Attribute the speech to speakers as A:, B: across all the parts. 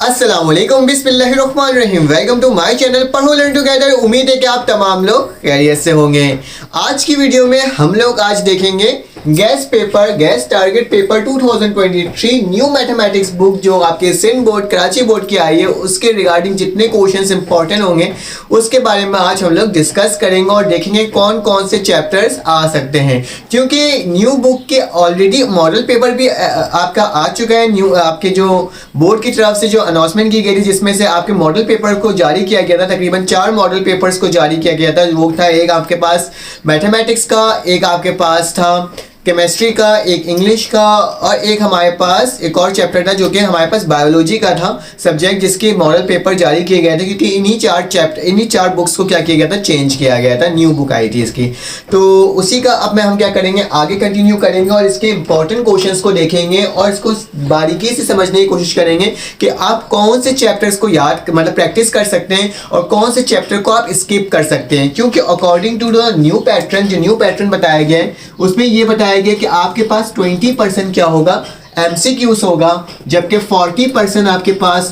A: अस्सलामुअलैकुम बिस्मिल्लाहिर्रहमानिर्रहीम। Welcome to my channel पढ़ो लर्न टुगेदर। उम्मीद है कि आप तमाम लोग खैरियत से होंगे। आज की वीडियो में हम लोग आज देखेंगे gas target paper 2023 new mathematics book जो आपके सिंध बोर्ड कराची बोर्ड की आई है, उसके रिगार्डिंग जितने क्वेश्चंस इंपॉर्टेंट होंगे उसके बारे में आज हम लोग डिस्कस करेंगे और देखेंगे कौन कौन से चैप्टर्स आ सकते हैं, क्योंकि न्यू बुक के ऑलरेडी मॉडल पेपर भी आपका आ चुका है। न्यू आपके जो बोर्ड की तरफ से जो अनाउंसमेंट की गई थी, जिसमें से आपके मॉडल पेपर को जारी किया गया था, तकरीबन 4 मॉडल पेपर्स को जारी किया गया था। वो था एक आपके पास मैथमेटिक्स का, एक आपके पास था केमिस्ट्री का, एक इंग्लिश का और एक हमारे पास एक और चैप्टर था जो कि हमारे पास बायोलॉजी का था सब्जेक्ट, जिसके मॉडल पेपर जारी किए गए थे, क्योंकि इन्हीं चार बुक्स को क्या किया गया था, चेंज किया गया था। न्यू बुक आई थी इसकी, तो उसी का अब हम क्या करेंगे, आगे कंटिन्यू करेंगे और इसके इंपॉर्टेंट क्वेश्चंस को देखेंगे और इसको बारीकी से समझने की कोशिश करेंगे कि आप कौन से चैप्टर्स को याद मतलब प्रैक्टिस कर सकते हैं और कौन से चैप्टर को आप स्किप कर सकते हैं। क्योंकि according to the new pattern, जो न्यू पैटर्न बताया गया है उसमें ये बताया गया कि आपके पास 20% क्या होगा, MCQs होगा, जबकि 40% आपके पास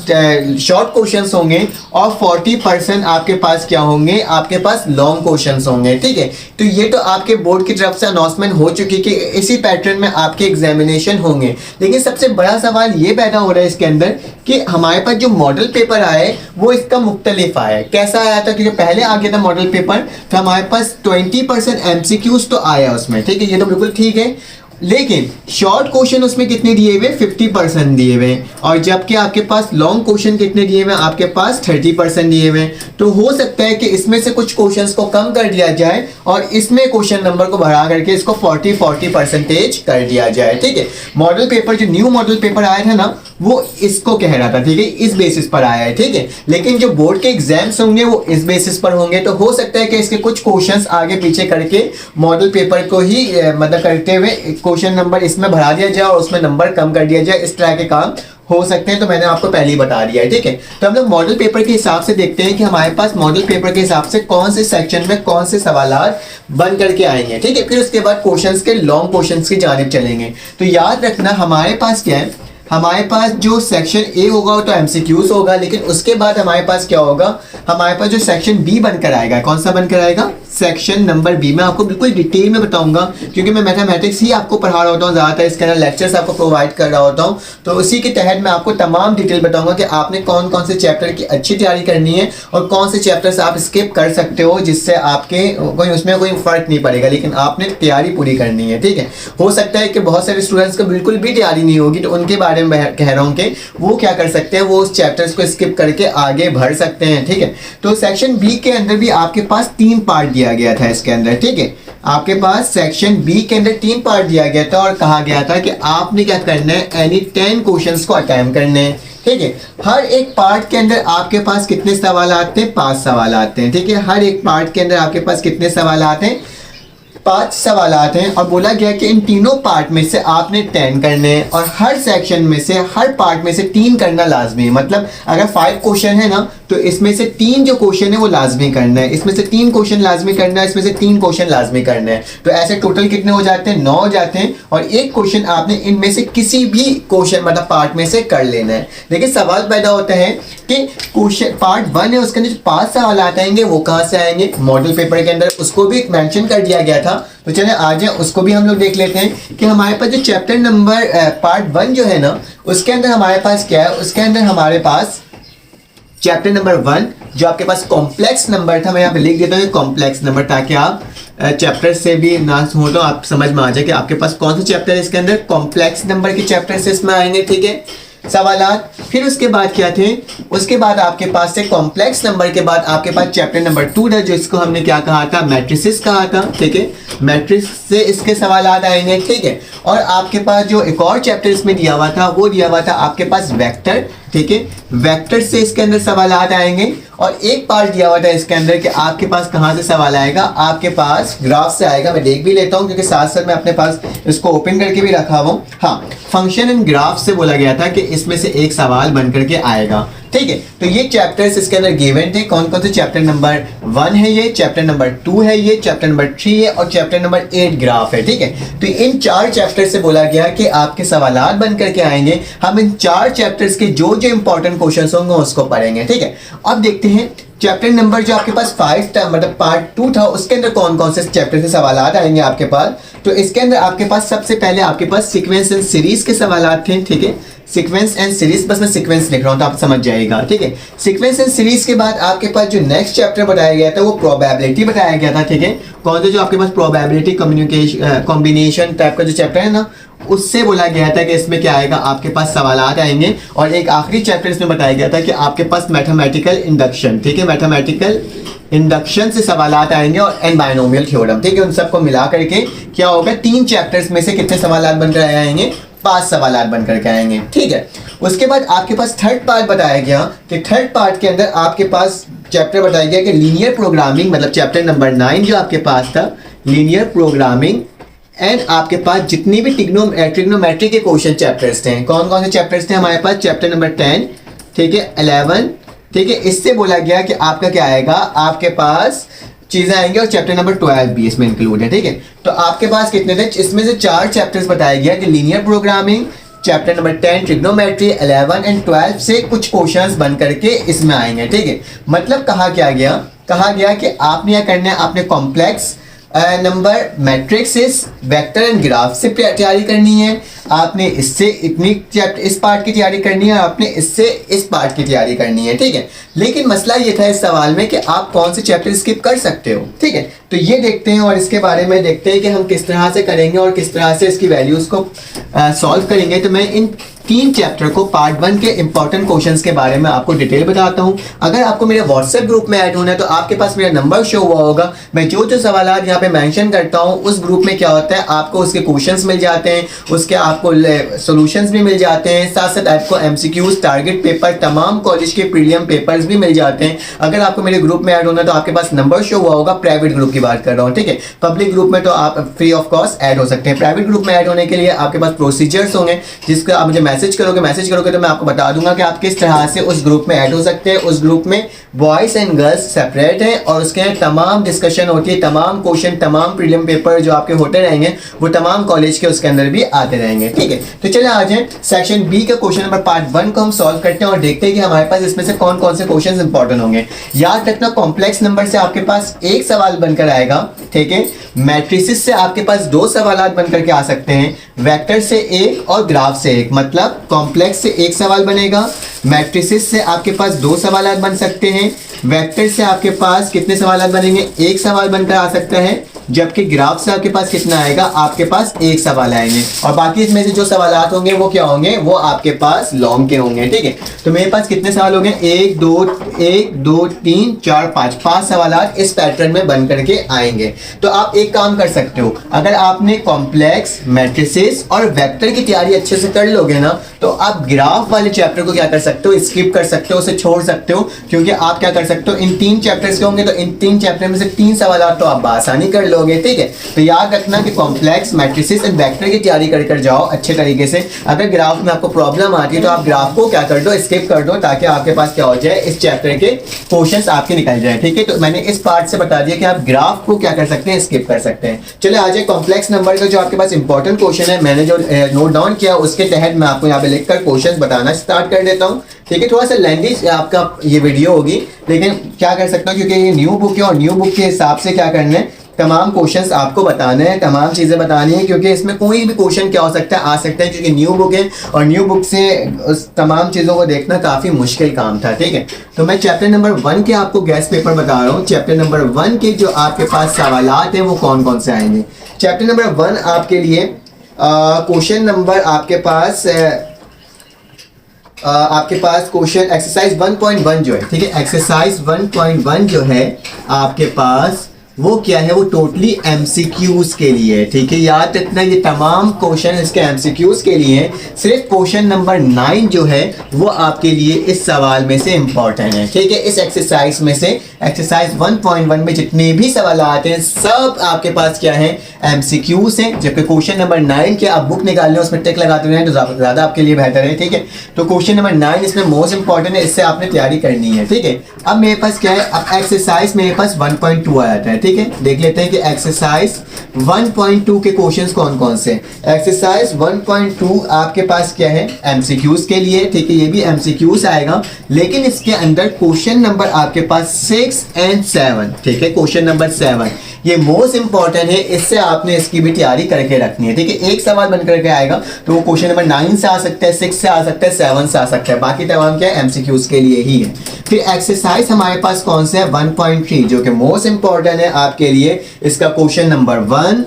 A: शॉर्ट क्वेश्चंस होंगे और 40% आपके पास क्या होंगे, आपके पास लॉन्ग क्वेश्चंस होंगे। ठीक है, तो ये तो आपके बोर्ड की तरफ से अनाउंसमेंट हो चुकी है कि इसी पैटर्न में आपके एग्जामिनेशन होंगे। लेकिन सबसे बड़ा सवाल ये पैदा हो रहा है इसके अंदर कि हमारे पास जो मॉडल पेपर आया है वो इसका मुख्तलिफ आया है। कैसा आया था, क्योंकि पहले आ गया था मॉडल पेपर तो हमारे पास 20% MCQs तो आया उसमें, ठीक है, ये तो बिल्कुल ठीक है। लेकिन शॉर्ट क्वेश्चन उसमें कितने दिए हुए, 50% दिए हुए, और जबकि आपके पास लॉन्ग क्वेश्चन कितने दिए हुए, आपके पास 30% दिए हुए। तो हो सकता है कि इसमें से कुछ क्वेश्चंस को कम कर दिया जाए और इसमें क्वेश्चन नंबर को बढ़ा करके इसको 40% कर दिया जाए। ठीक है, मॉडल पेपर जो न्यू मॉडल पेपर आया था ना, वो इसको कह रहा था, ठीक है, इस बेसिस पर आया है। ठीक है, लेकिन जो बोर्ड के एग्जाम्स होंगे वो इस बेसिस पर होंगे, तो हो सकता है कि इसके कुछ क्वेश्चंस आगे पीछे करके मॉडल पेपर को ही मतलब करते हुए क्वेश्चन नंबर इसमें बढ़ा दिया जाए और उसमें नंबर कम कर दिया जाए। इस तरह के काम हो सकते हैं, तो मैंने आपको पहले ही बता दिया है। ठीक है, तो हम लोग मॉडल पेपर के हिसाब से देखते हैं कि हमारे पास मॉडल पेपर के हिसाब से कौन से सेक्शन में कौन से सवालात बन करके आएंगे। ठीक है, फिर उसके बाद क्वेश्चंस के लॉन्ग क्वेश्चंस की जानिब चलेंगे। तो याद रखना हमारे पास क्या है, हमारे पास जो सेक्शन ए होगा वो तो MCQs होगा, लेकिन उसके बाद हमारे पास क्या होगा, हमारे पास जो सेक्शन बी बनकर आएगा, कौन सा बनकर आएगा, सेक्शन नंबर बी। मैं आपको बिल्कुल डिटेल में बताऊंगा क्योंकि मैं मैथमेटिक्स ही आपको पढ़ा रहा होता हूँ ज़्यादातर, इसके अंदर लेक्चर्स आपको प्रोवाइड कर रहा होता हूँ, तो उसी के तहत मैं आपको तमाम डिटेल बताऊंगा कि आपने कौन कौन से चैप्टर की अच्छी तैयारी करनी है और कौन से चैप्टर्स आप स्किप कर सकते हो, जिससे आपके उसमें कोई फर्क नहीं पड़ेगा, लेकिन आपने तैयारी पूरी करनी है। ठीक है, हो सकता है कि बहुत सारे स्टूडेंट्स को बिल्कुल भी तैयारी नहीं होगी, तो उनके बारे में कह रहा हूँ कि वो क्या कर सकते हैं, वो उस चैप्टर्स को स्किप करके आगे बढ़ सकते हैं। ठीक है, तो सेक्शन बी के अंदर भी आपके पास 3 पार्ट दिया गया था इसके अंदर। ठीक है, आपके पास सेक्शन बी के अंदर 3 पार्ट दिया गया था और कहा गया था कि आपने क्या करना है, एनी 10 क्वेश्चंस को अटेम्प्ट करने हैं। ठीक है, हर एक पार्ट के अंदर आपके पास कितने सवाल आते हैं, 5 सवाल आते हैं। ठीक है, हर एक पार्ट के अंदर आपके पास कितने सवाल आते हैं, 5 सवाल आते हैं, और बोला गया कि इन तीनों पार्ट में से आपने 10 करने हैं और हर सेक्शन में से, हर पार्ट में से 3 करना लाजमी है। मतलब अगर 5 क्वेश्चन है ना, तो इसमें से 3 जो क्वेश्चन है वो लाजमी करना है, इसमें से 3 क्वेश्चन लाजमी करना है, इसमें से 3 क्वेश्चन लाजमी करना है। तो ऐसे टोटल कितने हो जाते हैं, 9 हो जाते हैं, और एक क्वेश्चन आपने इनमें से किसी भी क्वेश्चन मतलब पार्ट में से कर लेना है। लेकिन सवाल पैदा होता है कि क्वेश्चन पार्ट 1 है, उसके अंदर 5 सवाल आएंगे, वो कहाँ से आएंगे, मॉडल पेपर के अंदर उसको भी मेंशन कर दिया गया था। तो चलिए आ जाए, उसको भी हम लोग देख लेते हैं कि हमारे पास जो चैप्टर नंबर पार्ट 1 जो है ना, उसके अंदर हमारे पास क्या है, उसके अंदर हमारे पास चैप्टर नंबर 1 जो आपके पास कॉम्प्लेक्स नंबर था, मैं यहाँ पे लिख देता हूँ कॉम्प्लेक्स नंबर, ताकि आप चैप्टर से भी ना हो तो आप समझ में आ जाए कि आपके पास कौन सा चैप्टर है। इसके अंदर कॉम्प्लेक्स नंबर के चैप्टर से इसमें आएंगे। ठीक है, सवालात। फिर उसके बाद क्या थे, उसके बाद आपके पास से कॉम्प्लेक्स नंबर के बाद आपके पास चैप्टर नंबर 2 है, जो इसको हमने क्या कहा था, मैट्रिसेस कहा था। ठीक है, मैट्रिक्स से इसके सवालात आएंगे। ठीक है, और आपके पास जो एक और चैप्टर इसमें दिया हुआ था, वो दिया हुआ था आपके पास वेक्टर। ठीक है, वेक्टर से इसके अंदर सवालात आएंगे, और एक पार्ट दिया हुआ था इसके अंदर कि आपके पास कहाँ से सवाल आएगा, आपके पास ग्राफ से आएगा। मैं देख भी लेता हूँ क्योंकि साथ साथ मैं अपने पास इसको ओपन करके भी रखा हुआ हूँ। हाँ, फंक्शन एंड ग्राफ से बोला गया था कि इसमें से एक सवाल बन करके आएगा। ठीक है। तो ये चैप्टर्स इसके अंदर गिवन थे, कौन कौन से, चैप्टर नंबर 1 है ये, चैप्टर नंबर 2 है ये, चैप्टर नंबर 3 है और चैप्टर नंबर 8 ग्राफ है। ठीक है, तो इन 4 चैप्टर से बोला गया कि आपके सवालात बन करके आएंगे। हम इन 4 चैप्टर्स के जो जो इंपॉर्टेंट क्वेश्चन होंगे उसको पढ़ेंगे। ठीक है, अब देखते हैं चैप्टर नंबर जो आपके पास 5 था, मतलब पार्ट 2 था, उसके अंदर कौन कौन से चैप्टर से सवालात आएंगे आपके पास। तो इसके अंदर आपके पास सबसे पहले आपके पास सीक्वेंस एंड सीरीज के सवालात थे। ठीक है, सीक्वेंस एंड सीरीज, बस मैं सीक्वेंस लिख रहा हूं तो आप समझ जाएगा। ठीक है, सीक्वेंस एंड सीरीज के बाद आपके पास जो नेक्स्ट चैप्टर बताया गया था वो प्रोबेबिलिटी बताया गया था। ठीक है, कौन सा, जो आपके पास प्रोबेबिलिटी कम्युनिकेशन कॉम्बिनेशन टाइप का जो चैप्टर है ना, उससे बोला गया था कि इसमें क्या आएगा, आपके पास सवालात आएंगे। और एक आखिरी चैप्टर इसमें बताया गया था कि आपके पास मैथमेटिकल इंडक्शन, ठीक है, मैथमेटिकल इंडक्शन से सवालात आएंगे और एन बायनोमियल थ्योरम। ठीक है, उन सबको मिला करके क्या होगा, 3 चैप्टर्स में से कितने सवालात बनकर आएंगे, 5 सवालात बनकर के आएंगे। ठीक है, उसके बाद आपके पास थर्ड पार्ट बताया गया कि थर्ड पार्ट के अंदर आपके पास चैप्टर बताया गया कि लीनियर प्रोग्रामिंग, मतलब चैप्टर नंबर 9 जो आपके पास था, लीनियर प्रोग्रामिंग एंड आपके पास जितनी भी ट्रिग्नोमेट्री के क्वेश्चन चैप्टर्स थे, कौन कौन से चैप्टर्स थे हमारे पास, चैप्टर नंबर 10, ठीक है, 11, ठीक है, इससे बोला गया कि आपका क्या आएगा, आपके पास चीजें आएंगे और चैप्टर नंबर 12 भी इसमें इंक्लूड है। ठीक है, तो आपके पास कितने थे, इसमें से 4 चैप्टर्स बताया गया कि linear programming, chapter number 10 trigonometry, 11 and 12 से कुछ क्वेश्चंस बन करके इसमें आएंगे। ठीक है, मतलब कहा गया कि आपने क्या करना है, आपने complex number matrixes, vector and graph से तैयारी करनी है, आपने इससे इतनी चैप्टर इस पार्ट की तैयारी करनी है, आपने इससे इस पार्ट की तैयारी करनी है। ठीक है, लेकिन मसला ये था इस सवाल में कि आप कौन से चैप्टर स्किप कर सकते हो। ठीक है, तो ये देखते हैं और इसके बारे में देखते हैं कि हम किस तरह से करेंगे और किस तरह से इसकी वैल्यूज को सॉल्व करेंगे। तो मैं इन 3 चैप्टर को पार्ट 1 के इंपॉर्टेंट क्वेश्चंस के बारे में आपको डिटेल बताता हूं। अगर आपको मेरे व्हाट्सएप ग्रुप में ऐड होना है तो आपके पास मेरा नंबर शो हुआ होगा। मैं जो जो सवालात यहाँ पे मेंशन करता हूँ उस ग्रुप में क्या होता है, आपको उसके क्वेश्चंस मिल जाते हैं, उसके आपको सॉल्यूशंस भी मिल जाते हैं, साथ साथ आपको एमसीक्यूज, टारगेट पेपर, तमाम कॉलेज के प्रीलियम पेपर्स भी मिल जाते हैं। अगर आपको मेरे ग्रुप में ऐड होना है तो आपके पास नंबर शो हुआ होगा। प्राइवेट ग्रुप की बात कर रहा हूँ। ठीक है, पब्लिक ग्रुप में तो आप फ्री ऑफ कॉस्ट ऐड हो सकते हैं। प्राइवेट ग्रुप में ऐड होने के लिए आपके पास प्रोसीजर्स होंगे, जिसका आप मुझे मैसेज करोगे तो मैं आपको बता दूंगा कि आप किस तरह से उस ग्रुप में ऐड हो सकते हैं। उस ग्रुप में बॉयज एंड गर्ल्स सेपरेट हैं और उसके तमाम डिस्कशन होती है, तमाम क्वेश्चन, तमाम प्रीलिम पेपर जो आपके होते रहेंगे वो तमाम कॉलेज के उसके अंदर भी आते रहेंगे। ठीक है, तो चलिए आ जाए सेक्शन बी का क्वेश्चन नंबर पार्ट 1 को हम सॉल्व करते हैं और देखते हैं कि हमारे पास इसमें से कौन कौन से क्वेश्चन इंपॉर्टेंट होंगे। याद रखना, कॉम्प्लेक्स नंबर से आपके पास एक सवाल बनकर आएगा। ठीक है, मैट्रिसेस से आपके पास 2 सवालात बनकर के आ सकते हैं, वेक्टर से 1 और ग्राफ से 1, मतलब कॉम्प्लेक्स से 1 सवाल बनेगा, मैट्रिसेस से आपके पास 2 सवालात बन सकते हैं, वेक्टर से आपके पास कितने सवालात बनेंगे, 1 सवाल बनकर आ सकता है, जबकि ग्राफ से आपके पास कितना आएगा, आपके पास 1 सवाल आएंगे और बाकी इसमें से जो सवालात होंगे वो क्या होंगे, वो आपके पास लॉन्ग के होंगे। ठीक है, तो मेरे पास कितने सवाल होंगे, 1 2 3 4 5 सवालात इस पैटर्न में बन करके आएंगे। तो आप एक काम कर सकते हो, अगर आपने कॉम्प्लेक्स, मैट्रिसेस और वेक्टर की तैयारी अच्छे से कर लोगे ना तो आप ग्राफ वाले चैप्टर को क्या कर सकते हो, स्किप कर सकते हो, उसे छोड़ सकते हो, क्योंकि आप क्या कर सकते हो, इन 3 चैप्टर्स के होंगे तो इन 3 चैप्टर में से 3 सवालात तो आप आसानी कर लोगे। ठीक है, तो याद रखना कि कॉम्प्लेक्स, मैट्रिसेस एंड वेक्टर की तैयारी कर जाओ अच्छे तरीके से। अगर ग्राफ में आपको प्रॉब्लम आती है तो आप ग्राफ को क्या कर दो, स्किप कर दो, ताकि आपके पास क्या हो जाए, इस चैप्टर के क्वेश्चंस आपके निकल जाए। ठीक है, तो मैंने इस पार्ट से बता दिया कि आप ग्राफ को क्या कर सकते हैं, स्किप कर सकते हैं। चलिए आ जाए कॉम्प्लेक्स नंबर का जो आपके पास इंपॉर्टेंट क्वेश्चन है, मैंने जो नोट डाउन किया उसके तहत मैं आपको यहाँ पे लिखकर क्वेश्चन बताना स्टार्ट कर देता हूँ। ठीक है, थोड़ा सा लेंथी आपका ये वीडियो होगी, लेकिन क्या कर सकता हूँ क्योंकि ये न्यू बुक है और न्यू बुक के हिसाब से क्या करना है, तमाम क्वेश्चंस आपको बताने हैं, तमाम चीज़ें बतानी है, क्योंकि इसमें कोई भी क्वेश्चन क्या हो सकता है, आ सकता है, क्योंकि न्यू बुक है और न्यू बुक से उस तमाम चीज़ों को देखना काफ़ी मुश्किल काम था। ठीक है, तो मैं चैप्टर नंबर 1 के आपको गैस पेपर बता रहा हूँ। चैप्टर नंबर 1 के जो आपके पास सवालात हैं वो कौन कौन से आएंगे। चैप्टर नंबर 1 आपके लिए क्वेश्चन नंबर आपके पास क्वेश्चन एक्सरसाइज 1.1 जो है, ठीक है, एक्सरसाइज 1.1 जो है आपके पास वो क्या है, वो टोटली एमसीक्यूज के लिए है। ठीक है, याद रखना ये तमाम क्वेश्चन इसके एमसीक्यूज के लिए है। सिर्फ क्वेश्चन नंबर 9 जो है वो आपके लिए इस सवाल में से इंपॉर्टेंट है। ठीक है, इस एक्सरसाइज में से एक्सरसाइज 1.1 में जितने भी सवाल आते हैं सब आपके पास क्या है, एमसीक्यूज हैं। जबकि क्वेश्चन नंबर 9 के आप बुक निकाल लें, उसमें टिक लगाते हुए तो ज़्यादा आपके लिए बेहतर है। ठीक है, तो क्वेश्चन नंबर 9 इसमें मोस्ट इंपॉर्टेंट है, इससे आपने तैयारी करनी है। ठीक है, अब मेरे पास क्या है, अब एक्सरसाइज मेरे पास 1.2 आ जाता है। ठीक है, देख लेते हैं कि एक्सरसाइज 1.2 के क्वेश्चंस कौन कौन से। एक्सरसाइज 1.2 आपके पास क्या है, एमसीक्यूज के लिए। ठीक है, ये भी एमसीक्यूज आएगा, लेकिन इसके अंदर क्वेश्चन नंबर आपके पास 6 एंड 7। ठीक है, क्वेश्चन नंबर 7 ये मोस्ट इंपॉर्टेंट है, इससे आपने इसकी भी तैयारी करके रखनी है। ठीक है, एक सवाल बन करके आएगा तो वो क्वेश्चन नंबर 9 से आ सकता है, 6 से आ सकता है, 7 से आ सकता है, बाकी तमाम क्या है एमसीक्यूज के लिए ही है। फिर एक्सरसाइज हमारे पास कौन सा है, 1.3 जो कि मोस्ट इंपॉर्टेंट है आपके लिए। इसका question number 1,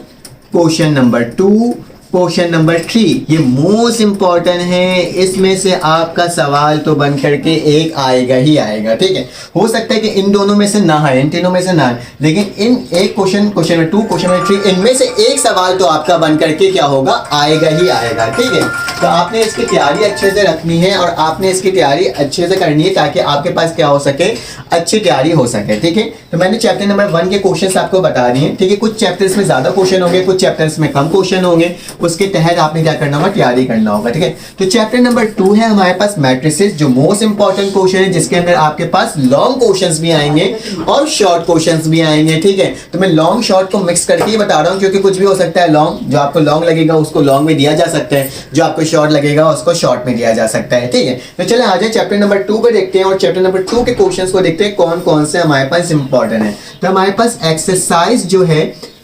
A: question number 2, question number 3 ये मोस्ट इंपॉर्टेंट है। इसमें से आपका सवाल तो बन करके एक आएगा ही आएगा। ठीक है, हो सकता है कि इन दोनों में से ना है, इन तीनों में से ना है, लेकिन इन एक question, question number 2, question number 3 इनमें से एक सवाल तो आपका बन करके क्या होगा, आएगा ही आएगा। ठीक है, तो आपने इसकी तैयारी अच्छे से रखनी है और आपने इसकी तैयारी अच्छे से करनी है ताकि आपके पास क्या हो सके, अच्छी तैयारी हो सके। ठीक है, तो मैंने चैप्टर नंबर 1 के क्वेश्चंस आपको बता दिए। ठीक है, कुछ चैप्टर्स में ज्यादा क्वेश्चन होंगे, कुछ चैप्टर्स में कम क्वेश्चन होंगे, उसके तहत आपने क्या करना होगा, तैयारी करना होगा। ठीक है, तो चैप्टर नंबर 2 है हमारे पास मैट्रिसेस, जो मोस्ट इंपॉर्टेंट क्वेश्चन है, जिसके अंदर आपके पास लॉन्ग क्वेश्चंस भी आएंगे और शॉर्ट क्वेश्चंस भी आएंगे। ठीक है, तो मैं लॉन्ग शॉर्ट को मिक्स करके ही बता रहा हूँ, क्योंकि कुछ भी हो सकता है। लॉन्ग जो आपको लॉन्ग लगेगा उसको लॉन्ग में दिया जा सकता है, जो आपको शॉर्ट लगेगा उसको शॉर्ट में दिया जा सकता है। ठीक है, तो चले आ जाए चैप्टर नंबर 2 पे देखते हैं और चैप्टर नंबर 2 के क्वेश्चंस को देखते हैं कौन कौन से हमारे पास इंपॉर्टेंट है। तो हमारे पास एक्सरसाइज जो है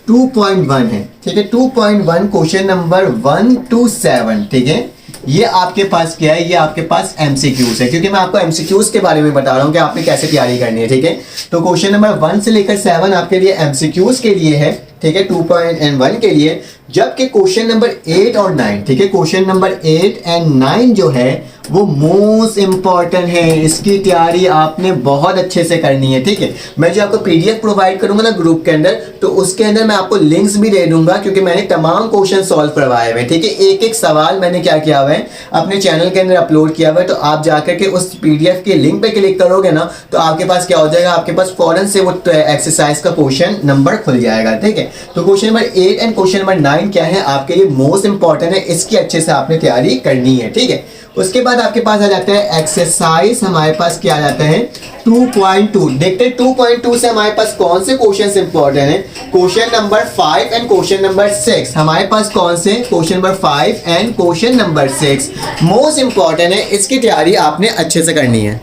A: 2.1 है। ठीक है, 2.1 क्वेश्चन नंबर 1 to 7। ठीक है, ये आपके पास क्या है, ये आपके पास एमसीक्यूज है, क्योंकि मैं आपको एमसीक्यूज के बारे में बता रहा हूँ कि आपने कैसे तैयारी करनी है। ठीक है, तो क्वेश्चन नंबर 1 से लेकर 7 आपके लिए एमसीक्यूज के लिए है। ठीक है, 2.1 के लिए, जबकि क्वेश्चन नंबर 8 और 9, ठीक है, क्वेश्चन नंबर 8 एंड 9 जो है वो मोस्ट इंपॉर्टेंट है। इसकी तैयारी आपने बहुत अच्छे से करनी है। ठीक है, मैं जो आपको पीडीएफ प्रोवाइड करूंगा ना ग्रुप के अंदर, तो उसके अंदर मैं आपको लिंक्स भी दे दूंगा, क्योंकि मैंने तमाम क्वेश्चन सॉल्व करवाए हुए। ठीक है, एक एक सवाल मैंने क्या किया हुआ है, अपने चैनल के अंदर अपलोड किया हुआ है। तो आप जाकर के उस पीडीएफ के लिंक पे क्लिक करोगे ना, तो आपके पास क्या हो जाएगा, आपके पास फौरन से वो एक्सरसाइज का क्वेश्चन नंबर खुल जाएगा। ठीक है, तो question number 8 and question number 9 क्या है, आपके लिए मोस्ट इंपॉर्टेंट है, इसकी अच्छे से आपने तैयारी करनी है। ठीक है, उसके बाद आपके पास आ जाता है एक्सरसाइज, हमारे पास क्या आ जाता है 2.2। देखते हैं 2.2 से हमारे पास कौन से क्वेश्चन इंपॉर्टेंट है। Question number 5 and question number 6 हमारे पास कौन से, question number 5 and question number 6 most important है, इसकी तैयारी आपने अच्छे से करनी है।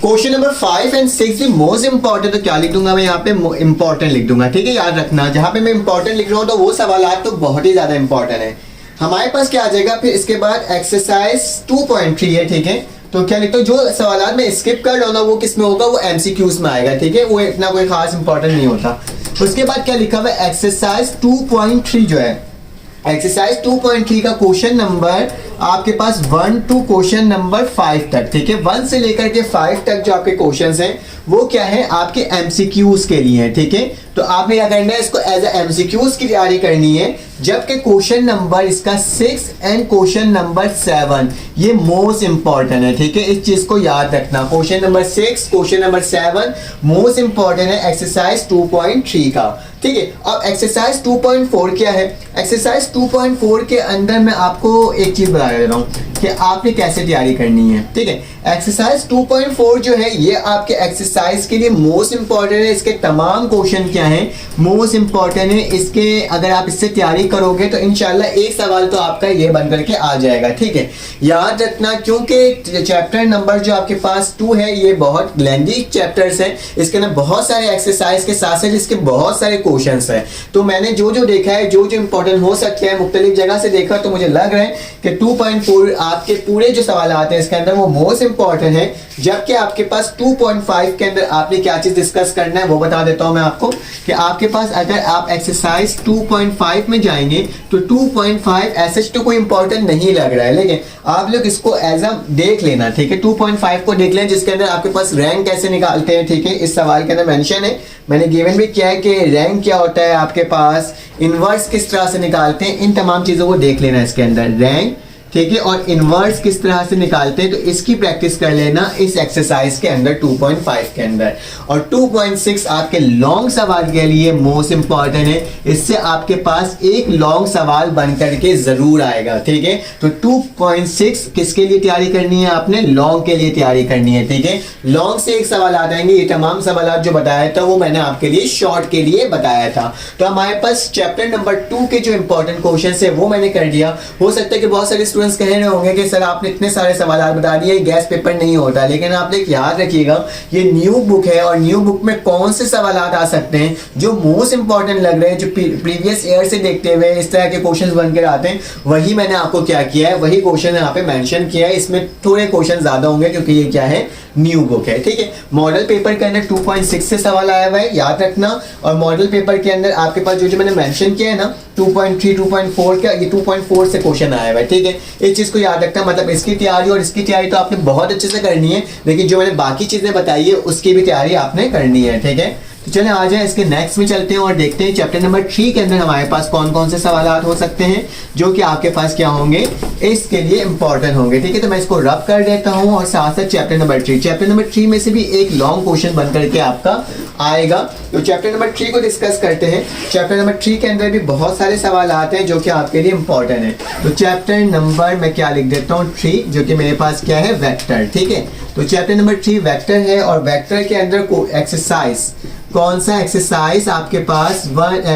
A: क्वेश्चन नंबर 5 एंड 6 भी मोस्ट इंपॉर्टेंट, तो क्या लिख दूंगा मैं यहाँ पे, इंपॉर्टेंट लिख दूंगा। ठीक है, याद रखना जहां पे मैं इंपॉर्टेंट लिख रहा हूँ तो वो सवाल तो बहुत ही ज्यादा इंपॉर्टेंट है। हमारे पास क्या आ जाएगा फिर इसके बाद एक्सरसाइज 2.3 है। ठीक है, तो क्या लिखता हूँ, जो सवाल मैं स्किप कर रहा हूँ ना वो किस में होगा, वो एमसीक्यूज में आएगा। ठीक है, वो इतना कोई खास इंपॉर्टेंट नहीं होता। उसके बाद क्या लिखा हुआ है, एक्सरसाइज 2.3 जो है, एक्सरसाइज 2.3 का क्वेश्चन नंबर आपके पास 1 to क्वेश्चन नंबर 5 तक। ठीक है, 1 से लेकर के 5 तक जो आपके क्वेश्चंस हैं वो क्या है, आपके एमसीक्यूज के लिए है। ठीक है, तो आपने क्या करना है, इसको एज ए एमसीक्यूज की तैयारी करनी है। जबकि क्वेश्चन नंबर इसका 6 एंड क्वेश्चन नंबर 7 ये मोस्ट इंपॉर्टेंट है। ठीक है, इस चीज को याद रखना, question number 6 question number 7 most important है एक्सरसाइज 2.3 का। ठीक है, अब एक्सरसाइज 2.4 क्या है, एक्सरसाइज 2.4 के अंदर मैं आपको एक चीज बता दे रहा हूँ कि आपने कैसे तैयारी करनी है। ठीक है, एक्सरसाइज 2.4 जो है ये आपके एक्सरसाइज के लिए मोस्ट इंपॉर्टेंट है। इसके तमाम क्वेश्चन क्या हैं, मोस्ट इंपॉर्टेंट है। इसके अगर आप इससे तैयारी करोगे तो इंशाल्लाह एक सवाल तो आपका ये बन करके आ जाएगा। ठीक है, याद रखना, क्योंकि चैप्टर नंबर जो आपके पास 2 है ये बहुत लेंथी चैप्टर्स है, इसके अंदर बहुत सारे एक्सरसाइज के साथ साथ इसके बहुत सारे क्वेश्चंस हैं। तो मैंने जो जो देखा है, जो जो इंपॉर्टेंट हो सकते हैं, मुख्तलिफ जगह से देखा, तो मुझे लग रहा है कि 2.4 आपके पूरे जो सवाल आते हैं इसके अंदर वो मोस्ट इंपॉर्टेंट है, जबकि आपके पास 2.5 के अंदर आपने क्या चीज डिस्कस करना है वो बता देता हूं मैं आपको कि आपके पास अगर आप एक्सरसाइज 2.5 में जाएंगे तो 2.5 ऐसे तो कोई इंपॉर्टेंट नहीं लग रहा है, लेकिन आप लोग इसको एज अ देख लेना, ठीक है। 2.5 को देख लें जिसके अंदर आपके पास रैंक कैसे निकालते हैं, ठीक है। इस सवाल के अंदर मेंशन है, मैंने गिवन भी किया है कि रैंक क्या होता है आपके पास, इनवर्स किस तरह से निकालते हैं, इन तमाम चीज़ों को देख लेना इसके अंदर, रैंक, ठीक है, और इनवर्स किस तरह से निकालते हैं, तो इसकी प्रैक्टिस कर लेना इस एक्सरसाइज के अंदर 2.5 के अंदर। और 2.6 आपके लॉन्ग सवाल के लिए मोस्ट इंपॉर्टेंट है, इससे आपके पास एक लॉन्ग सवाल बन करके जरूर आएगा, ठीक है। तो 2.6 किसके लिए तैयारी करनी है, आपने लॉन्ग के लिए तैयारी करनी है, ठीक है। लॉन्ग से एक सवाल आ जाएंगे, ये तमाम सवाल जो बताया था वो मैंने आपके लिए शॉर्ट के लिए बताया था। तो हमारे पास चैप्टर नंबर 2 के जो इंपॉर्टेंट क्वेश्चन है वो मैंने कर दिया। हो सकता है कि बहुत सारे कह रहे होंगे कि सर आपने इतने सारे सवाल बता दिए, गैस पेपर नहीं होता, लेकिन आप एक याद रखिएगा ये न्यू बुक है और न्यू बुक में कौन से सवाल आ सकते हैं जो मोस्ट इंपॉर्टेंट लग रहे हैं, जो प्रीवियस ईयर से देखते हुए इस तरह के क्वेश्चंस बनकर आते हैं, वही मैंने आपको क्या किया है, वही क्वेश्चन यहाँ पे मेंशन किया है। इसमें थोड़े क्वेश्चन ज्यादा होंगे क्योंकि ये क्या है, न्यू बुक है, ठीक है। मॉडल पेपर के अंदर 2.6 से सवाल आया हुआ है, याद रखना। और मॉडल पेपर के अंदर आपके पास जो मैंने मेंशन किया है ना 2.3 2.4 का, ये 2.4 से क्वेश्चन आया हुआ है, ठीक है। इस चीज को याद रखना, मतलब इसकी तैयारी और इसकी तैयारी तो आपने बहुत अच्छे से करनी है, लेकिन जो मैंने बाकी चीजें बताई है उसकी भी तैयारी आपने करनी है, ठीक है। तो चलें आ जाए इसके नेक्स्ट में चलते हैं और देखते हैं चैप्टर नंबर 3 के अंदर हमारे पास कौन कौन से सवाल हो सकते हैं जो कि आपके पास क्या होंगे, इसके लिए इंपॉर्टेंट होंगे, ठीक है। तो मैं इसको रब कर देता हूं और साथ साथ चैप्टर नंबर 3 में से भी एक लॉन्ग क्वेश्चन बन करके आपका आएगा। तो चैप्टर नंबर 3 को डिस्कस करते हैं। चैप्टर नंबर 3 के अंदर भी बहुत सारे सवाल आते हैं जो कि आपके लिए इंपॉर्टेंट है। तो चैप्टर नंबर मैं क्या लिख देता हूँ 3, जो कि मेरे पास क्या है, वेक्टर, ठीक है। तो चैप्टर नंबर 3 वेक्टर है और वेक्टर के अंदर को एक्सरसाइज, कौन सा एक्सरसाइज आपके पास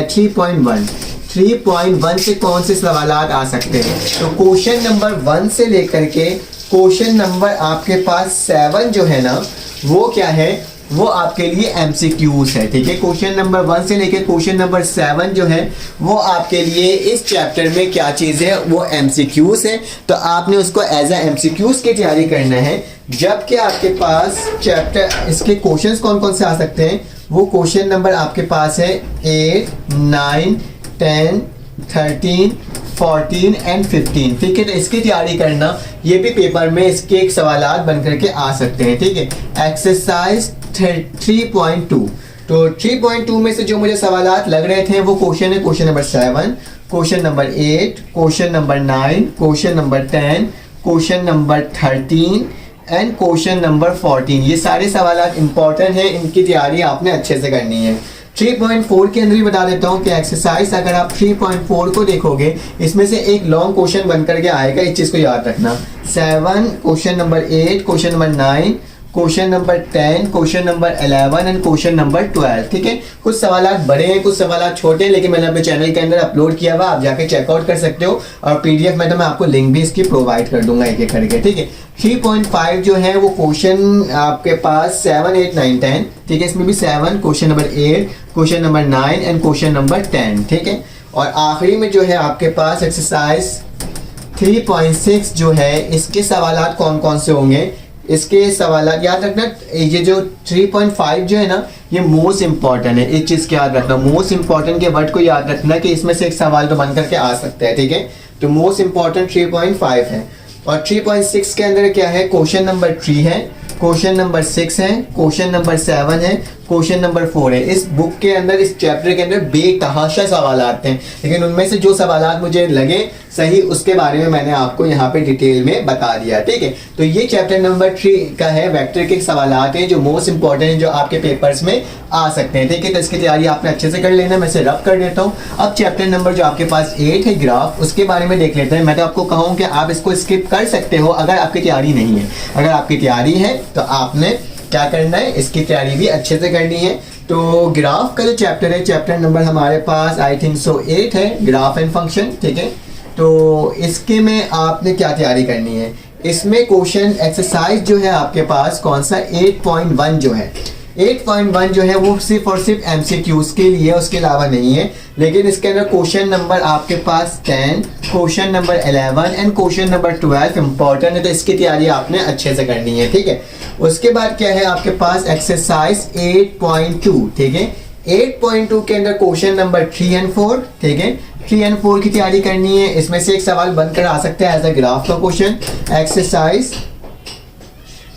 A: 3.1 से कौन से सवाल आ सकते हैं। तो क्वेश्चन नंबर 1 से लेकर के क्वेश्चन नंबर आपके पास 7 जो है ना वो क्या है, वो आपके लिए एमसीक्यूज है, ठीक है। क्वेश्चन नंबर 1 से लेकर क्वेश्चन नंबर 7 जो है वो आपके लिए इस चैप्टर में क्या चीज़ है, वो एमसीक्यूज है। तो आपने उसको एज ए एमसीक्यूज की तैयारी करना है। जबकि आपके पास चैप्टर इसके क्वेश्चंस कौन कौन से आ सकते हैं, वो क्वेश्चन नंबर आपके पास है 8, 9, 10, 13, 14 एंड 15, ठीक है। तो इसकी तैयारी करना, ये भी पेपर में इसके एक सवालात बन करके आ सकते हैं, ठीक है। एक्सरसाइज 3.2, तो 3.2 में से जो मुझे सवालात लग रहे थे वो क्वेश्चन है question number 7, question number 8, question number 9, question number 10, question number 13 and question number 14। ये सारे सवालात इंपॉर्टेंट हैं, इनकी तैयारी आपने अच्छे से करनी है। 3.4 के अंदर भी बता देता हूँ कि एक्सरसाइज अगर आप 3.4 को देखोगे इसमें से एक लॉन्ग क्वेश्चन बन करके आएगा, इस चीज़ को याद रखना। 7, question number 8, question number 9, question number 10, question number 11 and question number 12, ठीक है। कुछ सवालात बड़े हैं, कुछ सवालात छोटे हैं, लेकिन मैंने अपने चैनल के अंदर अपलोड किया हुआ, आप जाके चेकआउट कर सकते हो और पीडीएफ में तो मैं आपको लिंक भी इसकी प्रोवाइड कर दूंगा एक एक करके, ठीक है। 3.5 जो है वो क्वेश्चन आपके पास 7, 8, 9, 10, ठीक है। इसमें भी 7, question number 8, question number 9 and question number 10, ठीक है। और आखिरी में जो है आपके पास एक्सरसाइज 3.6 जो है इसके सवालात कौन कौन से होंगे, इसके सवालात याद रखना। ये जो 3.5 जो है ना ये मोस्ट इंपॉर्टेंट है, इस चीज़ को याद रखना, मोस्ट इंपॉर्टेंट के वर्ड को याद रखना कि इसमें से एक सवाल तो बन करके आ सकता है, ठीक है। तो मोस्ट इंपॉर्टेंट 3.5 है। और 3.6 के अंदर क्या है, क्वेश्चन नंबर 3 है, क्वेश्चन नंबर 6 है, क्वेश्चन नंबर 7 है, क्वेश्चन नंबर 4 है। इस बुक के अंदर, इस चैप्टर के अंदर बेतहाशा सवाल आते हैं, लेकिन उनमें से जो सवाल मुझे लगे सही उसके बारे में मैंने आपको यहाँ पे डिटेल में बता दिया, ठीक है। तो ये चैप्टर नंबर 3 का है, वेक्टर के सवाल हैं जो मोस्ट इंपॉर्टेंट हैं, जो आपके पेपर्स में आ सकते हैं, ठीक है। तो इसकी तैयारी आपने अच्छे से कर लेना, मैं इसे रब कर देता हूँ। अब चैप्टर नंबर जो आपके पास 8 है ग्राफ, उसके बारे में देख लेते हैं। मैं तो आपको कहूँ कि आप इसको स्किप कर सकते हो अगर आपकी तैयारी नहीं है। अगर आपकी तैयारी है तो आपने क्या करना है, इसकी तैयारी भी अच्छे से करनी है। तो ग्राफ का जो चैप्टर है, चैप्टर नंबर हमारे पास आई थिंक सो 8 है, ग्राफ एंड फंक्शन, ठीक है। तो इसके में आपने क्या तैयारी करनी है, इसमें क्वेश्चन एक्सरसाइज जो है आपके पास कौन सा 8.1 जो है, 8.1 जो है वो सिर्फ और सिर्फ MCQs के लिए, उसके अलावा नहीं है। लेकिन इसके अंदर क्वेश्चन नंबर आपके पास 10, question number 11 and question number 12 important है, तो इसकी तैयारी आपने अच्छे से करनी है, ठीक है। उसके बाद क्या है आपके पास एक्सरसाइज 8.2, ठीक है। 8.2 के अंदर क्वेश्चन नंबर 3 एंड 4, ठीक है। 3 एंड 4 की तैयारी करनी है। इसमें से एक सवाल बनकर आ सकता है एज अ ग्राफ का क्वेश्चन, एक्सरसाइज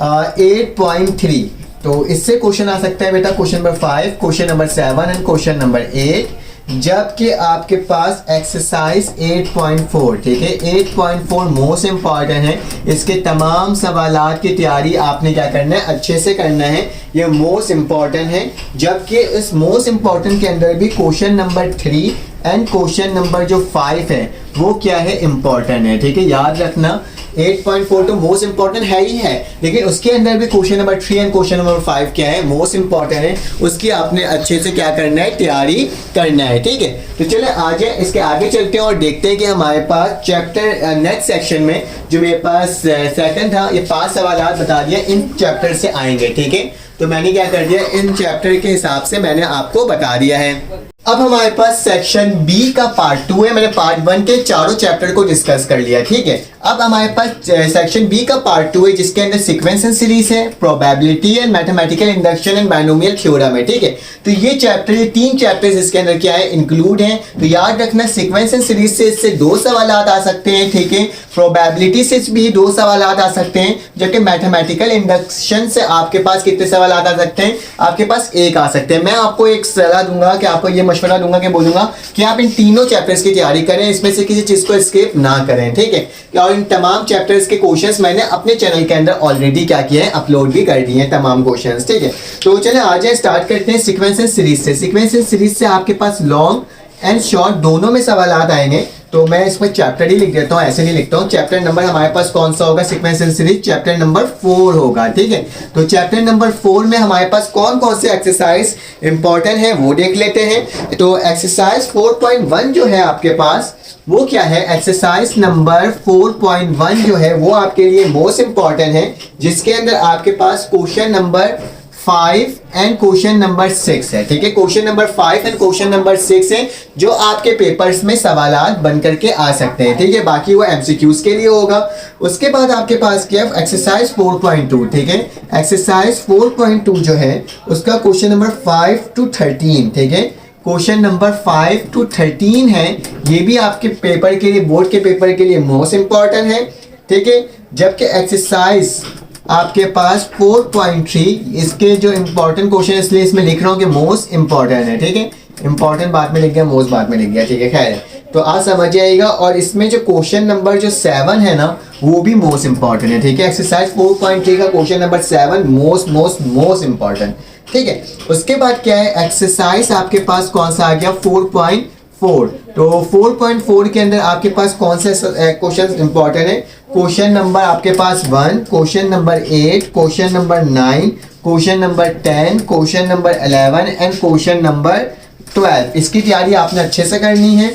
A: 8.3। तो इससे क्वेश्चन आ सकता है बेटा question number 5, question number 7 and question number 8। जबकि आपके पास एक्सरसाइज 8.4, ठीक है, 8.4 मोस्ट इंपॉर्टेंट है। इसके तमाम सवालात की तैयारी आपने क्या करना है, अच्छे से करना है, ये मोस्ट इंपॉर्टेंट है। जबकि इस मोस्ट इंपॉर्टेंट के अंदर भी question number 3 and question number जो 5 है वो क्या है, इंपॉर्टेंट है, ठीक है। याद रखना 8.4 तो मोस्ट इंपॉर्टेंट है ही है, लेकिन उसके अंदर भी question number 3 and question number 5 क्या है, मोस्ट इंपॉर्टेंट है। उसकी आपने अच्छे से क्या करना है, तैयारी करना है, ठीक है। तो चले आज इसके आगे चलते हैं और देखते हैं कि हमारे पास चैप्टर नेक्स्ट सेक्शन में जो मेरे पास सेकंड था, ये 5 सवाल बता दिया इन चैप्टर से आएंगे, ठीक है। तो मैंने क्या कर दिया, इन चैप्टर के हिसाब से मैंने आपको बता दिया है। अब हमारे पास सेक्शन बी का पार्ट 2 है। मैंने पार्ट 1 के चारों चैप्टर को डिस्कस कर लिया, ठीक है। अब हमारे पास सेक्शन बी का पार्ट 2 है, जिसके अंदर सीक्वेंस एंड सीरीज है, probability and mathematical induction and binomial theorem है, ठीक है। तो ये चैप्टर, ये 3 चैप्टर्स इसके अंदर क्या है, इंक्लूड हैं। तो याद रखना सीक्वेंस एंड सीरीज से इससे 2 सवाल आ सकते हैं, ठीक है। प्रोबेबिलिटी से भी 2 सवाल आ सकते हैं, जबकि मैथमेटिकल इंडक्शन से आपके पास कितने सवाल आ सकते हैं, आपके पास 1 आ सकते हैं। मैं आपको एक सलाह दूंगा कि आपको ये मशवरा दूंगा कि बोलूंगा कि आप इन तीनों चैप्टर्स की तैयारी करें, इसमें से किसी चीज को स्किप ना करें, ठीक है। और इन तमाम चैप्टर्स के क्वेश्चंस मैंने अपने चैनल के अंदर ऑलरेडी क्या किया है, अपलोड भी कर दिए हैं तमाम क्वेश्चंस, ठीक है। तो चलिए आज स्टार्ट करते हैं सीक्वेंस एंड सीरीज से। सीक्वेंस एंड सीरीज से आपके पास लॉन्ग एंड शॉर्ट दोनों में सवाल आएंगे। तो मैं इसमें चैप्टर ही लिख देता हूँ, ऐसे नहीं लिखता हूँ। चैप्टर नंबर हमारे पास कौन सा होगा, sequence and series chapter number 4 होगा, ठीक है। तो चैप्टर नंबर 4 में हमारे पास कौन कौन से एक्सरसाइज इंपॉर्टेंट है वो देख लेते हैं। तो एक्सरसाइज 4.1 जो है आपके पास वो क्या है, एक्सरसाइज नंबर 4.1 जो है वो आपके लिए मोस्ट इंपॉर्टेंट है, जिसके अंदर आपके पास question number 5 and question number 6 है, ठीक है। Question number 5 and question number 6 है जो आपके पेपर्स में सवालात बन करके आ सकते हैं, ठीक है। बाकी वो MCQs के लिए होगा। उसके बाद आपके पास क्या है, एक्सरसाइज 4.2, ठीक है। एक्सरसाइज 4.2 जो है उसका क्वेश्चन नंबर 5 to 13, ठीक है। क्वेश्चन नंबर 5 to 13 है, ये भी आपके पेपर के लिए, बोर्ड के पेपर के लिए मोस्ट इंपॉर्टेंट है, ठीक है। जबकि एक्सरसाइज आपके पास 4.3 इसके जो इंपॉर्टेंट क्वेश्चन है, इसलिए इसमें लिख रहा हूँ कि मोस्ट इंपॉर्टेंट है, ठीक है। इंपॉर्टेंट बाद में लिख गया, मोस्ट बाद में लिख गया, ठीक है। खैर तो आज समझ जाएगा। और इसमें जो क्वेश्चन नंबर जो 7 है ना वो भी मोस्ट इंपॉर्टेंट है, ठीक है। एक्सरसाइज 4.3 का क्वेश्चन नंबर 7 मोस्ट इंपॉर्टेंट, ठीक है। उसके बाद क्या है, एक्सरसाइज आपके पास कौन सा आ गया, 4.4। तो 4.4 के अंदर आपके पास कौन से क्वेश्चन इंपॉर्टेंट है, क्वेश्चन नंबर आपके पास 1, question number 8, question number 9, question number 10, question number 11 and question number 12। इसकी तैयारी आपने अच्छे से करनी है।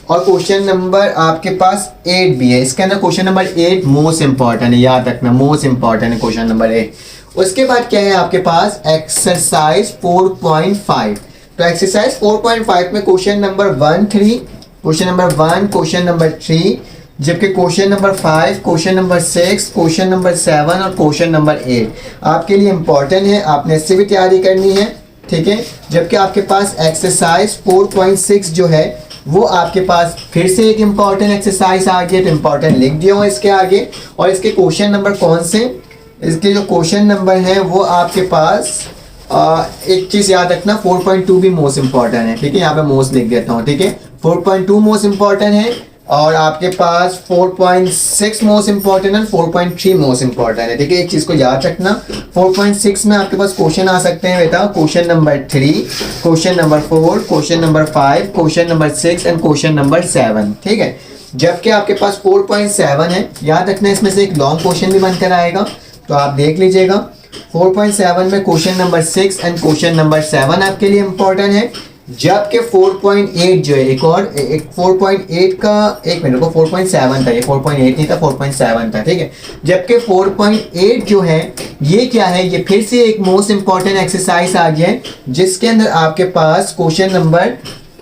A: और क्वेश्चन नंबर आपके पास 8 भी है, इसके अंदर क्वेश्चन नंबर 8 मोस्ट इंपॉर्टेंट है, याद रखना मोस्ट इंपॉर्टेंट है क्वेश्चन नंबर 8। उसके बाद क्या है आपके पास एक्सरसाइज 4.5। तो एक्सरसाइज 4.5 में question number 1, 3, question number 1, question number 3, जबकि question number 5, question number 6, question number 7 और क्वेश्चन नंबर 8 आपके लिए इंपॉर्टेंट है, आपने इससे भी तैयारी करनी है, ठीक है। जबकि आपके पास एक्सरसाइज 4.6 जो है वो आपके पास फिर से एक इंपॉर्टेंट एक्सरसाइज आ गया, तो इंपॉर्टेंट लिख दिया हुआ इसके आगे। और इसके क्वेश्चन नंबर कौन से, इसके जो क्वेश्चन नंबर है वो आपके पास एक चीज़ याद रखना, 4.2 भी मोस्ट इंपॉर्टेंट है, ठीक है। यहाँ पे मोस्ट लिख देता हूँ, ठीक है। 4.2 मोस्ट इंपॉर्टेंट है और आपके पास 4.6 मोस्ट इंपॉर्टेंट है, 4.3 मोस्ट इंपॉर्टेंट है, ठीक है। एक चीज़ को याद रखना, 4.6 में आपके पास क्वेश्चन आ सकते हैं बेटा, question number 3, question number 4, question number 5, question number 6 and question number 7, ठीक है। जबकि आपके पास 4.7 है, याद रखना इसमें से एक लॉन्ग क्वेश्चन भी बनकर आएगा, तो आप देख लीजिएगा। 4.7 में question number 6 and question number 7 आपके लिए इंपॉर्टेंट है। जबकि 4.8 जो है एक 4.8 का, एक मिनट को 4.7 था, ये 4.8 नहीं था, 4.7 था, ठीक है। जबकि 4.8 जो है ये क्या है, ये फिर से एक मोस्ट इंपॉर्टेंट एक्सरसाइज आ गया है जिसके अंदर आपके पास question number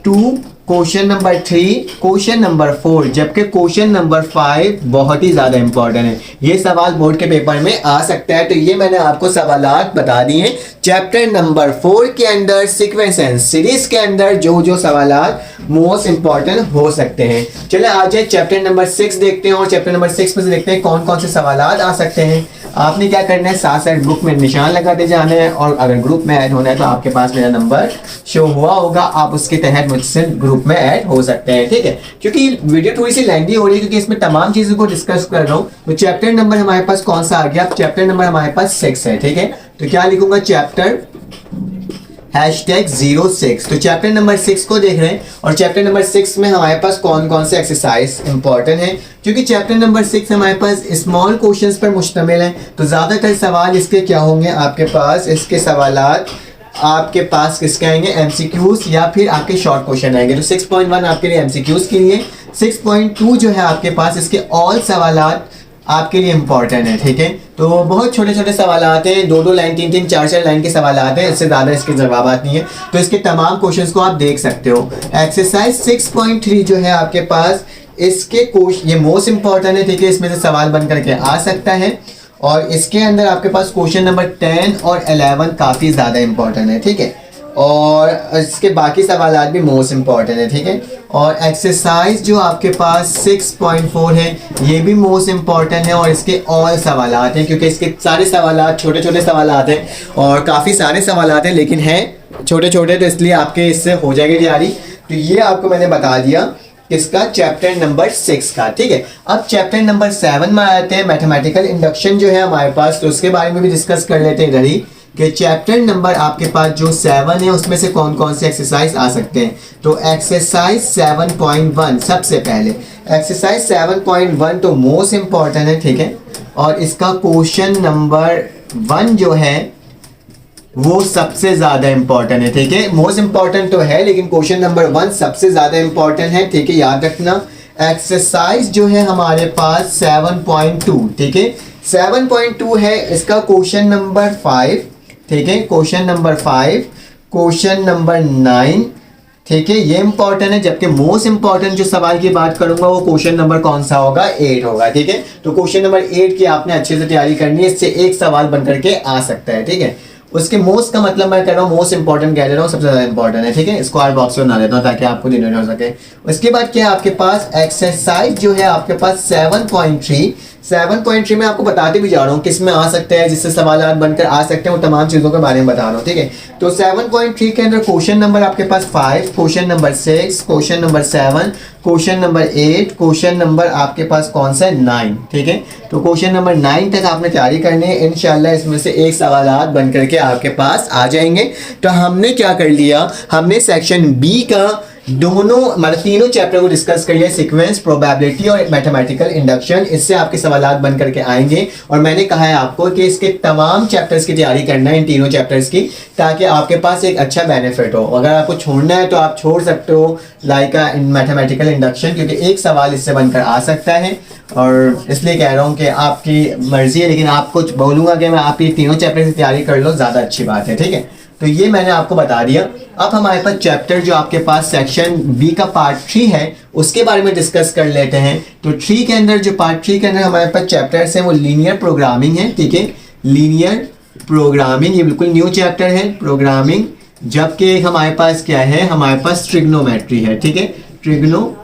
A: 2, question number 3, question number 4, जबकि क्वेश्चन नंबर 5 बहुत ही ज़्यादा इंपॉर्टेंट है। ये सवाल बोर्ड के पेपर में आ सकता है। तो ये मैंने आपको सवालात बता दिए हैं चैप्टर नंबर 4 के अंदर, सीक्वेंस एंड सीरीज के अंदर जो जो सवालात मोस्ट इंपॉर्टेंट हो सकते हैं। चले आ जाए चैप्टर नंबर 6 देखते हैं, और चैप्टर नंबर 6 में से देखते हैं कौन कौन से सवालात आ सकते हैं। आपने क्या करना है, साथ साथ ग्रुप में निशान लगाते जाना है, और अगर ग्रुप में ऐड होना है तो आपके पास मेरा नंबर शो हुआ होगा, आप उसके तहत मुझसे ग्रुप में ऐड हो सकते हैं, ठीक है। क्योंकि वीडियो थोड़ी सी लेंथी हो रही है क्योंकि इसमें तमाम चीज़ों को डिस्कस कर रहा हूँ। तो चैप्टर नंबर हमारे पास कौन सा आ गया, अब चैप्टर नंबर हमारे पास 6 है, ठीक है। तो क्या लिखूंगा, चैप्टर #06। तो चैप्टर नंबर 6 को देख रहे हैं, और चैप्टर नंबर 6 में हमारे पास कौन कौन से एक्सरसाइज इंपॉर्टेंट है, क्योंकि चैप्टर नंबर 6 हमारे पास स्मॉल क्वेश्चंस पर मुश्तमिल है। तो ज़्यादातर सवाल इसके क्या होंगे आपके पास, इसके सवालात आपके पास किसके आएंगे, एमसीक्यूज या फिर आपके शॉर्ट क्वेश्चन आएंगे। तो 6.1 आपके लिए एमसीक्यूज के लिए, 6.2 जो है आपके पास इसके ऑल सवालात आपके लिए इंपॉर्टेंट है, ठीक है। तो बहुत छोटे छोटे सवाल आते हैं, 2-2 लाइन, 3-3, 4-4 लाइन के सवाल आते हैं, इससे ज़्यादा इसके जवाब नहीं है। तो इसके तमाम क्वेश्चंस को आप देख सकते हो। एक्सरसाइज 6.3 जो है आपके पास, इसके क्वेश्चन ये मोस्ट इंपॉर्टेंट है, ठीक है। इसमें से सवाल बन करके आ सकता है, और इसके अंदर आपके पास क्वेश्चन नंबर 10 और 11 काफ़ी ज़्यादा इंपॉर्टेंट है, ठीक है। और इसके बाकी सवाल भी मोस्ट इंपॉर्टेंट है, ठीक है। और एक्सरसाइज जो आपके पास 6.4 है ये भी मोस्ट इंपॉर्टेंट है, और इसके ऑल सवाल हैं, क्योंकि इसके सारे सवाल छोटे छोटे सवाल हैं, और काफ़ी सारे सवाल हैं, लेकिन हैं छोटे छोटे, तो इसलिए आपके इससे हो जाएगी तैयारी। तो ये आपको मैंने बता दिया किसका, चैप्टर नंबर 6 का, ठीक है। अब चैप्टर नंबर 7 में आते हैं, मैथमेटिकल इंडक्शन जो है हमारे पास, तो उसके बारे में भी डिस्कस कर लेते हैं इधर ही, कि चैप्टर नंबर आपके पास जो 7 है उसमें से कौन कौन से एक्सरसाइज आ सकते हैं। तो एक्सरसाइज 7.1 सबसे पहले, एक्सरसाइज 7.1 तो मोस्ट इंपॉर्टेंट है, ठीक है। और इसका क्वेश्चन नंबर 1 जो है वो सबसे ज़्यादा इंपॉर्टेंट है, ठीक है। मोस्ट इंपॉर्टेंट तो है, लेकिन क्वेश्चन नंबर 1 सबसे ज़्यादा इंपॉर्टेंट है, ठीक है, याद रखना। एक्सरसाइज जो है हमारे पास 7.2, ठीक है, 7.2 है, इसका क्वेश्चन नंबर 5, ठीक है, क्वेश्चन नंबर 5, क्वेश्चन नंबर 9, ठीक है, ये इंपॉर्टेंट है। जबकि मोस्ट इंपॉर्टेंट जो सवाल की बात करूंगा वो क्वेश्चन नंबर कौन सा होगा, 8 होगा, ठीक है। तो क्वेश्चन नंबर 8 की आपने अच्छे से तैयारी करनी है, इससे एक सवाल बन करके आ सकता है, ठीक है। उसके मोस्ट का मतलब मैं कह रहा हूँ मोस्ट इंपॉर्टेंट कह रहा हूँ, सबसे ज़्यादा इंपॉर्टेंट है, ठीक है। स्क्वायर बॉक्स में बना देता हूँ ताकि आपको डिनोट हो सके। उसके बाद क्या है आपके पास, एक्सरसाइज जो है आपके पास 7.3 में आपको बताते भी जा रहा हूँ किस में आ सकते हैं, जिससे सवाल बनकर आ सकते हैं, वो तमाम चीज़ों के बारे में बता रहा हूँ, ठीक है। तो 7.3 के अंदर क्वेश्चन नंबर आपके पास 5, question number 6, question number 7, question number 8, question number आपके पास कौन सा है, 9, ठीक है। तो क्वेश्चन नंबर 9 तक आपने तैयारी करनी है, इंशाल्लाह इसमें से एक सवाल बन करके आपके पास आ जाएंगे। तो हमने क्या कर लिया, हमने सेक्शन बी का दोनों मतलब तीनों चैप्टर को डिस्कस कर लिया, सीक्वेंस, प्रोबेबिलिटी और मैथमेटिकल इंडक्शन। इससे आपके सवालात बन करके आएंगे, और मैंने कहा है आपको कि इसके तमाम चैप्टर्स की तैयारी करना है, इन तीनों चैप्टर्स की, ताकि आपके पास एक अच्छा बेनिफिट हो। अगर आपको छोड़ना है तो आप छोड़ सकते हो, लाइक इन मैथमेटिकल इंडक्शन, क्योंकि एक सवाल इससे बनकर आ सकता है, और इसलिए कह रहा हूँ कि आपकी मर्जी है, लेकिन आपको बोलूँगा कि मैं आप ये तीनों चैप्टर की तैयारी कर लो, ज़्यादा अच्छी बात है, ठीक है। तो ये मैंने आपको बता दिया। अब हमारे पास चैप्टर जो आपके पास सेक्शन बी का पार्ट 3 है उसके बारे में डिस्कस कर लेते हैं। तो 3 के अंदर जो पार्ट 3 के अंदर हमारे पास चैप्टर्स हैं वो लीनियर प्रोग्रामिंग है, ठीक है, लीनियर प्रोग्रामिंग, ये बिल्कुल न्यू चैप्टर है प्रोग्रामिंग। जबकि हमारे पास क्या है, हमारे पास ट्रिग्नोमेट्री है, ठीक है, ट्रिग्नोमेट्री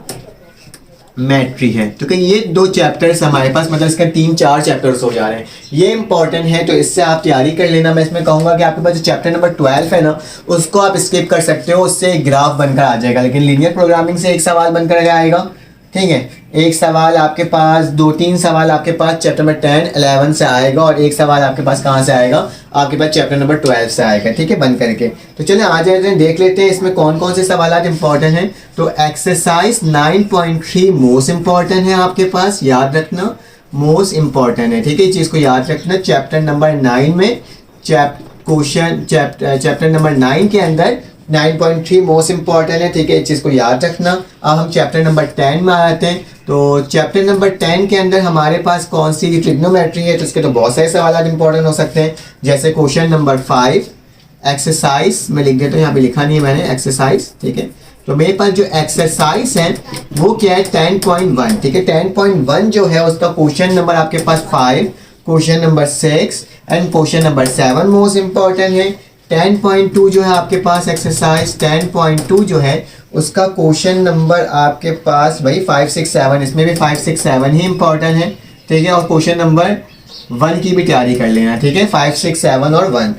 A: है। तो कहीं ये 2 चैप्टर्स हमारे पास, मतलब इसका 3-4 चैप्टर्स हो जा रहे हैं, ये इंपॉर्टेंट है, तो इससे आप तैयारी कर लेना। मैं इसमें कहूँगा कि आपके पास जो चैप्टर नंबर 12 है ना, उसको आप स्किप कर सकते हो, उससे एक ग्राफ बनकर आ जाएगा, लेकिन लीनियर प्रोग्रामिंग से एक सवाल बनकर आएगा, ठीक है। एक सवाल आपके पास, 2-3 सवाल आपके पास चैप्टर नंबर 10, 11 से आएगा, और एक सवाल आपके पास कहाँ से आएगा, आपके पास चैप्टर नंबर 12 से आएगा, ठीक है, बन करके। तो चलिए आ जाते हैं, देख लेते हैं इसमें कौन कौन से सवाल इंपॉर्टेंट हैं। तो एक्सरसाइज 9.3 मोस्ट इंपॉर्टेंट है आपके पास, याद रखना, मोस्ट इंपॉर्टेंट है, ठीक है, इस चीज़ को याद रखना। चैप्टर नंबर 9 में चैप्टर नंबर 9 के अंदर 9.3 मोस्ट इंपॉर्टेंट है, ठीक है, इस चीज़ को याद रखना। अब हम चैप्टर नंबर 10 में आते हैं। तो चैप्टर नंबर 10 के अंदर हमारे पास कौन सी ट्रिग्नोमेट्री है, तो इसके तो बहुत सारे सवाल इंपॉर्टेंट हो सकते हैं, जैसे क्वेश्चन नंबर 5 एक्सरसाइज, मैं लिख देता हूँ, यहाँ पे लिखा नहीं है मैंने एक्सरसाइज, ठीक है। तो मेरे पास जो एक्सरसाइज है वो क्या है 10.1, ठीक है। 10.1 जो है उसका क्वेश्चन नंबर आपके पास 5, question number 6 and question number 7 most important है। 10.2 जो है आपके पास एक्सरसाइज 10.2 जो है उसका क्वेश्चन नंबर आपके पास भाई 5, 6, 7, इसमें भी 5, 6, 7 ही इंपॉर्टेंट है, ठीक है। और क्वेश्चन नंबर 1 की भी तैयारी कर लेना, ठीक है, 5, 6, 7 और 1।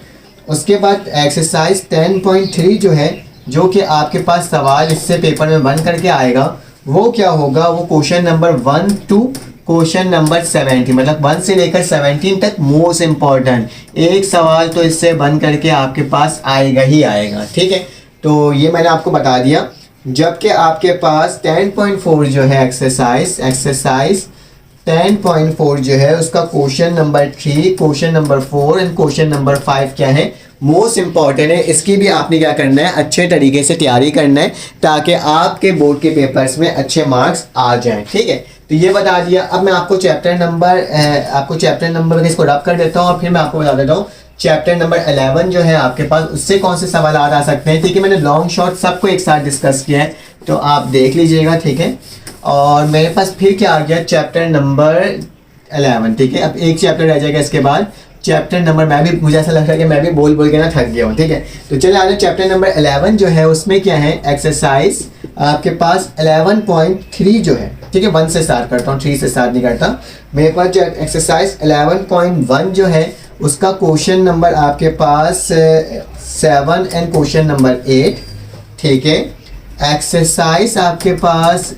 A: उसके बाद एक्सरसाइज 10.3 जो है, जो कि आपके पास सवाल इससे पेपर में बन करके आएगा, वो क्या होगा, वो question number 1 to question number 70, मतलब 1 से लेकर 17 तक मोस्ट इम्पॉर्टेंट एक सवाल तो इससे बन करके आपके पास आएगा ही आएगा, ठीक है। तो ये मैंने आपको बता दिया। जबकि आपके पास 10.4 जो है एक्सरसाइज 10.4 जो है उसका question number 3, question number 4 and question number 5 क्या है, मोस्ट इंपॉर्टेंट है। इसकी भी आपने क्या करना है, अच्छे तरीके से तैयारी करना है ताकि आपके बोर्ड के पेपर्स में अच्छे मार्क्स आ जाएं, ठीक है। तो ये बता दिया। अब मैं आपको चैप्टर नंबर इसको रब कर देता हूँ और फिर मैं आपको बता देता हूँ चैप्टर नंबर 11 जो है आपके पास उससे कौन से सवाल आ सकते हैं, ठीक है। मैंने लॉन्ग शॉर्ट सबको एक साथ डिस्कस किया है, तो आप देख लीजिएगा, ठीक है। और मेरे पास फिर क्या आ गया चैप्टर नंबर 11, ठीक है। अब एक चैप्टर रह जाएगा, इसके बाद चैप्टर नंबर, मुझे ऐसा लग रहा है कि मैं भी बोल के ना थक गया हूँ, ठीक है। तो चलिए आगे चैप्टर नंबर 11 जो है उसमें क्या है एक्सरसाइज आपके पास 11.3 जो है, ठीक है। 1 से स्टार्ट करता हूँ, 3 से स्टार्ट नहीं करता। मेरे पास जो एक्सरसाइज 11.1 जो है उसका क्वेश्चन नंबर आपके पास 7 एंड क्वेश्चन नंबर 8, ठीक है। एक्सरसाइज आपके पास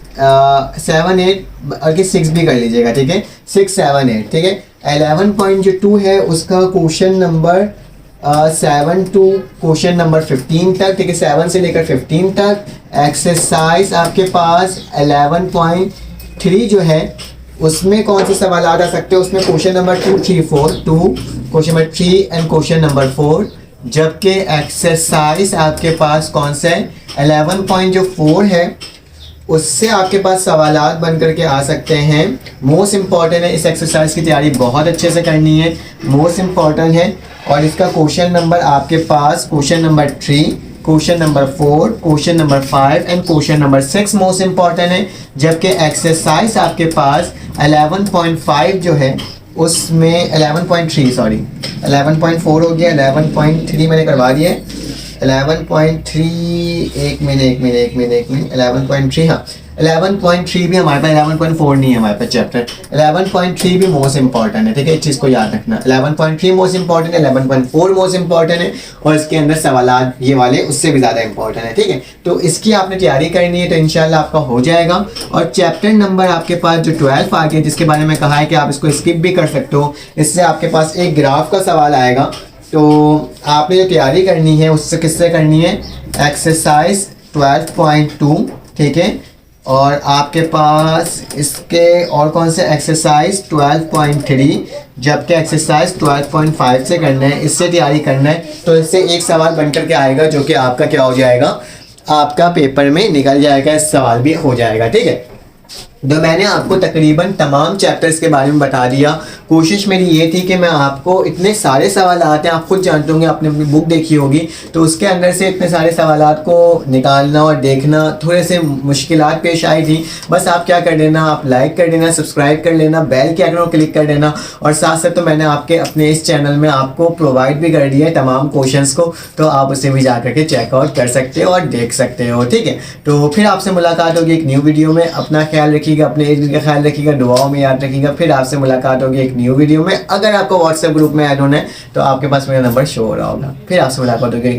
A: 7, 8 और 6 भी कर लीजिएगा, ठीक है, 6, 7, 8, ठीक है। 11.2 है उसका question number 7 to question number 15 तक, ठीक है, 7 से लेकर 15 तक। एक्सरसाइज आपके पास 11.3 जो है उसमें कौन से सवाल आ सकते हैं, उसमें question number 2, 3, 4, 2 question number 3 and question number 4। जबकि एक्सरसाइज आपके पास कौन सा है 11.4 है उससे आपके पास सवालात बन करके आ सकते हैं, मोस्ट इम्पॉर्टेंट है। इस एक्सरसाइज की तैयारी बहुत अच्छे से करनी है, मोस्ट इम्पॉर्टेंट है। और इसका क्वेश्चन नंबर आपके पास question number 3, question number 4, question number 5 and question number 6 most important है। जबकि एक्सरसाइज आपके पास 11.5 जो है उसमें 11.4 हो गया, 11.3 मैंने करवा दिया है। 11.3 एक मिनट 11.3, हाँ 11.3 भी हमारे पास, 11.4 नहीं है हमारे पास चैप्टर। 11.3 भी मोस्ट इंपॉर्टेंट है, ठीक है, इस चीज़ को याद रखना। 11.3 मोस्ट इंपॉर्टेंट है, 11.4 मोस्ट इंपॉर्टेंट है और इसके अंदर सवालात ये वाले उससे भी ज़्यादा इंपॉर्टेंट है, ठीक है। तो इसकी आपने तैयारी करनी है, तो इंशाल्लाह आपका हो जाएगा। और चैप्टर नंबर आपके पास जो 12 आ गया, जिसके बारे में कहा है कि आप इसको स्किप भी कर सकते हो, इससे आपके पास एक ग्राफ का सवाल आएगा। तो आपने जो तैयारी करनी है उससे किससे करनी है, एक्सरसाइज 12.2, ठीक है। और आपके पास इसके और कौन से एक्सरसाइज 12.3, जबकि एक्सरसाइज 12.5 से करना है, इससे तैयारी करना है। तो इससे एक सवाल बनकर के आएगा जो कि आपका क्या हो जाएगा, आपका पेपर में निकल जाएगा, इस सवाल भी हो जाएगा, ठीक है। तो मैंने आपको तकरीबन तमाम चैप्टर्स के बारे में बता दिया। कोशिश मेरी ये थी कि मैं आपको इतने सारे सवाल आते हैं, आप खुद जानते होंगे, आपने अपनी बुक देखी होगी, तो उसके अंदर से इतने सारे सवालात को निकालना और देखना थोड़े से मुश्किलात पेश आई थी। बस आप क्या कर देना, आप लाइक कर देना, सब्सक्राइब कर लेना, बेल के आइकन को क्लिक कर देना। और साथ साथ तो मैंने आपके अपने इस चैनल में आपको प्रोवाइड भी कर दिया है तमाम क्वेश्चंस को, तो आप उसे भी जा करके चेकआउट कर सकते हो और देख सकते हो, ठीक है। तो फिर आपसे मुलाकात होगी एक न्यू वीडियो में। अपना ख्याल रखिएगा, अपने इर्द गिर्द का ख्याल रखिएगा, दुआओं में याद रखिएगा। फिर आपसे मुलाकात होगी एक न्यू वीडियो में। अगर आपको व्हाट्सएप ग्रुप में ऐड होना है तो आपके पास मेरा नंबर शो हो रहा होगा। फिर आपसे मुलाकात होगी।